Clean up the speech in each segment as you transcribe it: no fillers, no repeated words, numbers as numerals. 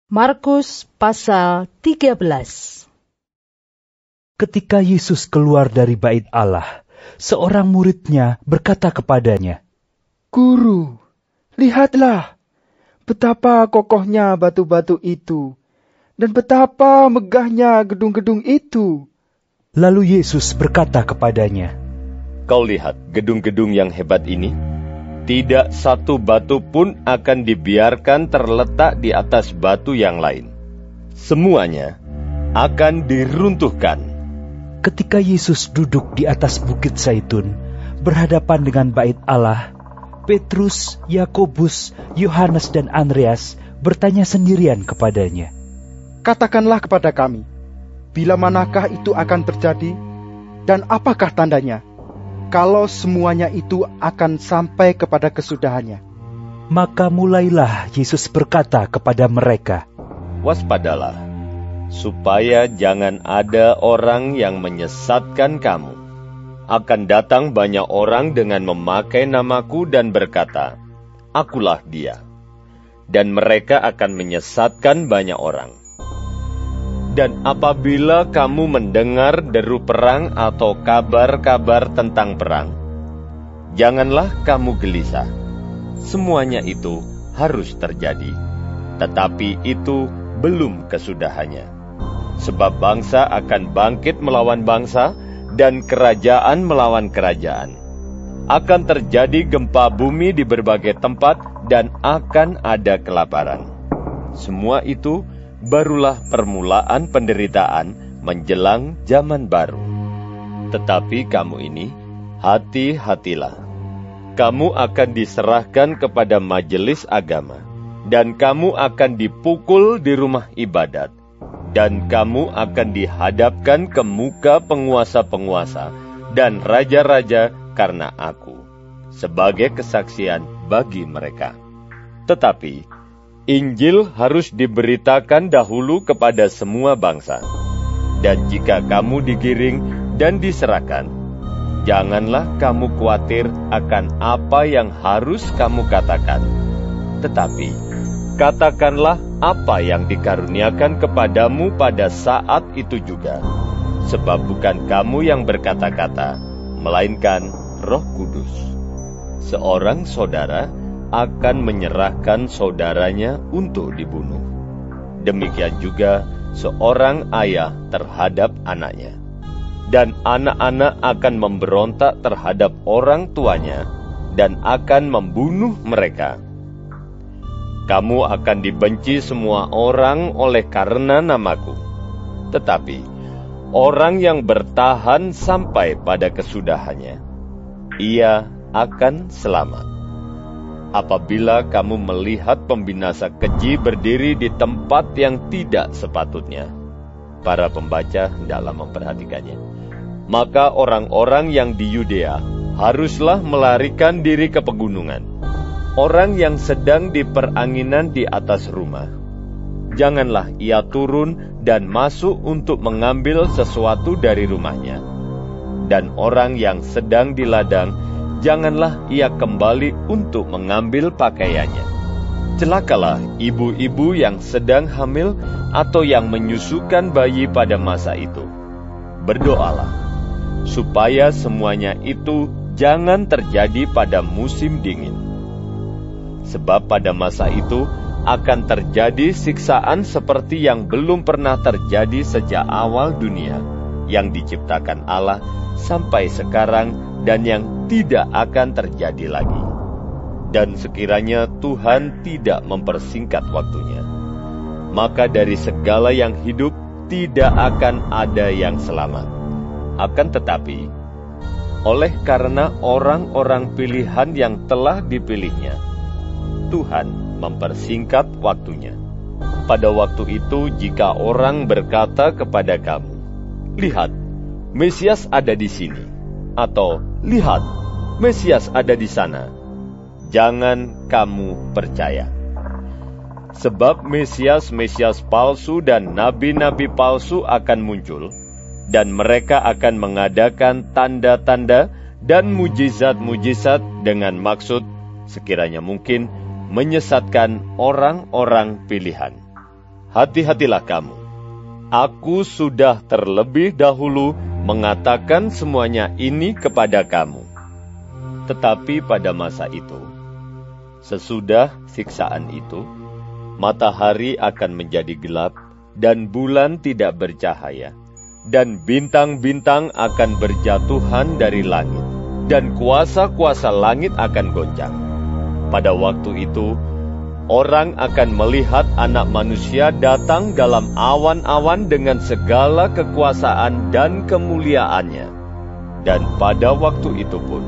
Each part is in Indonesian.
Markus pasal 13. Ketika Yesus keluar dari bait Allah, seorang muridnya berkata kepadanya, "Guru, lihatlah betapa kokohnya batu-batu itu, dan betapa megahnya gedung-gedung itu." Lalu Yesus berkata kepadanya, "Kau lihat gedung-gedung yang hebat ini? Tidak satu batu pun akan dibiarkan terletak di atas batu yang lain. Semuanya akan diruntuhkan." Ketika Yesus duduk di atas bukit Zaitun, berhadapan dengan bait Allah, Petrus, Yakobus, Yohanes dan Andreas bertanya sendirian kepadanya, "Katakanlah kepada kami, bila manakah itu akan terjadi, dan apakah tandanya, kalau semuanya itu akan sampai kepada kesudahannya?" Maka mulailah Yesus berkata kepada mereka, "Waspadalah, supaya jangan ada orang yang menyesatkan kamu. Akan datang banyak orang dengan memakai namaku dan berkata, 'Akulah dia.' Dan mereka akan menyesatkan banyak orang. Dan apabila kamu mendengar deru perang atau kabar-kabar tentang perang, janganlah kamu gelisah. Semuanya itu harus terjadi, tetapi itu belum kesudahannya. Sebab bangsa akan bangkit melawan bangsa, dan kerajaan melawan kerajaan. Akan terjadi gempa bumi di berbagai tempat, dan akan ada kelaparan. Semua itu barulah permulaan penderitaan menjelang zaman baru. Tetapi kamu ini, hati-hatilah. Kamu akan diserahkan kepada majelis agama, dan kamu akan dipukul di rumah ibadat, dan kamu akan dihadapkan ke muka penguasa-penguasa dan raja-raja karena aku, sebagai kesaksian bagi mereka. Tetapi Injil harus diberitakan dahulu kepada semua bangsa. Dan jika kamu digiring dan diserahkan, janganlah kamu khawatir akan apa yang harus kamu katakan. Tetapi katakanlah apa yang dikaruniakan kepadamu pada saat itu juga. Sebab bukan kamu yang berkata-kata, melainkan Roh Kudus. Seorang saudara akan menyerahkan saudaranya untuk dibunuh. Demikian juga seorang ayah terhadap anaknya. Dan anak-anak akan memberontak terhadap orang tuanya dan akan membunuh mereka. Kamu akan dibenci semua orang oleh karena namaku. Tetapi orang yang bertahan sampai pada kesudahannya, ia akan selamat. Apabila kamu melihat pembinasa keji berdiri di tempat yang tidak sepatutnya, para pembaca hendaklah memperhatikannya, maka orang-orang yang di Yudea haruslah melarikan diri ke pegunungan. Orang yang sedang di peranginan di atas rumah, janganlah ia turun dan masuk untuk mengambil sesuatu dari rumahnya. Dan orang yang sedang di ladang, janganlah ia kembali untuk mengambil pakaiannya. Celakalah ibu-ibu yang sedang hamil atau yang menyusukan bayi pada masa itu. Berdoalah, supaya semuanya itu jangan terjadi pada musim dingin. Sebab pada masa itu akan terjadi siksaan seperti yang belum pernah terjadi sejak awal dunia yang diciptakan Allah sampai sekarang, dan yang tidak akan terjadi lagi. Dan sekiranya Tuhan tidak mempersingkat waktunya, maka dari segala yang hidup tidak akan ada yang selamat. Akan tetapi, oleh karena orang-orang pilihan yang telah dipilihnya, Tuhan mempersingkat waktunya. Pada waktu itu, jika orang berkata kepada kamu, "Lihat, Mesias ada di sini," atau "Lihat, Mesias ada di sana," jangan kamu percaya. Sebab Mesias-Mesias palsu dan nabi-nabi palsu akan muncul, dan mereka akan mengadakan tanda-tanda dan mujizat-mujizat dengan maksud, sekiranya mungkin, menyesatkan orang-orang pilihan. hati-hatilah kamu. Aku sudah terlebih dahulu mengatakan semuanya ini kepada kamu. Tetapi pada masa itu, sesudah siksaan itu, matahari akan menjadi gelap, dan bulan tidak bercahaya, dan bintang-bintang akan berjatuhan dari langit, dan kuasa-kuasa langit akan goncang. Pada waktu itu, orang akan melihat Anak Manusia datang dalam awan-awan dengan segala kekuasaan dan kemuliaannya. Dan pada waktu itu pun,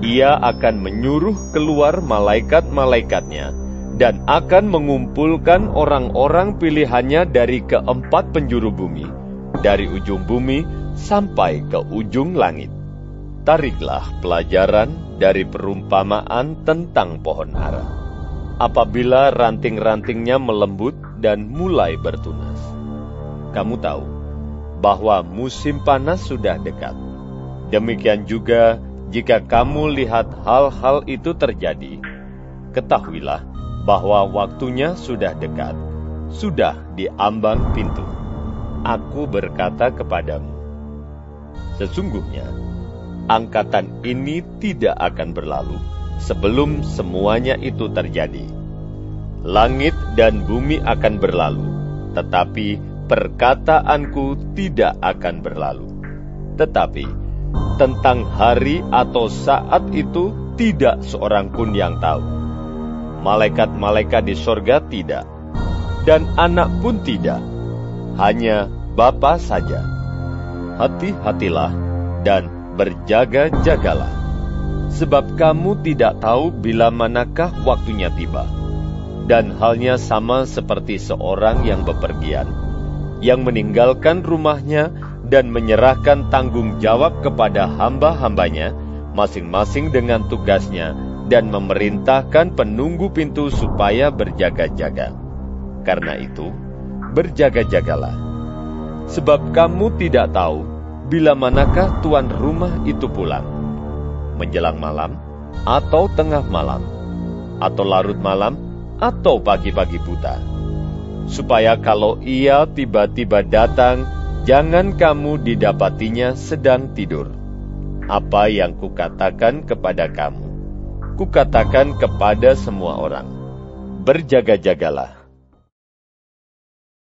Ia akan menyuruh keluar malaikat-malaikatnya dan akan mengumpulkan orang-orang pilihannya dari keempat penjuru bumi, dari ujung bumi sampai ke ujung langit. Tariklah pelajaran dari perumpamaan tentang pohon ara. Apabila ranting-rantingnya melembut dan mulai bertunas. Kamu tahu bahwa musim panas sudah dekat. Demikian juga jika kamu lihat hal-hal itu terjadi, ketahuilah bahwa waktunya sudah dekat, sudah di ambang pintu. Aku berkata kepadamu, sesungguhnya angkatan ini tidak akan berlalu sebelum semuanya itu terjadi. Langit dan bumi akan berlalu, tetapi perkataanku tidak akan berlalu. Tetapi tentang hari atau saat itu tidak seorang pun yang tahu. Malaikat-malaikat di sorga tidak, dan anak pun tidak, hanya Bapa saja. Hati-hatilah dan berjaga-jagalah, sebab kamu tidak tahu bila manakah waktunya tiba. Dan halnya sama seperti seorang yang bepergian, yang meninggalkan rumahnya dan menyerahkan tanggung jawab kepada hamba-hambanya, masing-masing dengan tugasnya, dan memerintahkan penunggu pintu supaya berjaga-jaga. Karena itu, berjaga-jagalah, sebab kamu tidak tahu bila manakah tuan rumah itu pulang, menjelang malam, atau tengah malam, atau larut malam, atau pagi-pagi buta, supaya kalau ia tiba-tiba datang, jangan kamu didapatinya sedang tidur. Apa yang kukatakan kepada kamu, kukatakan kepada semua orang, berjaga-jagalah.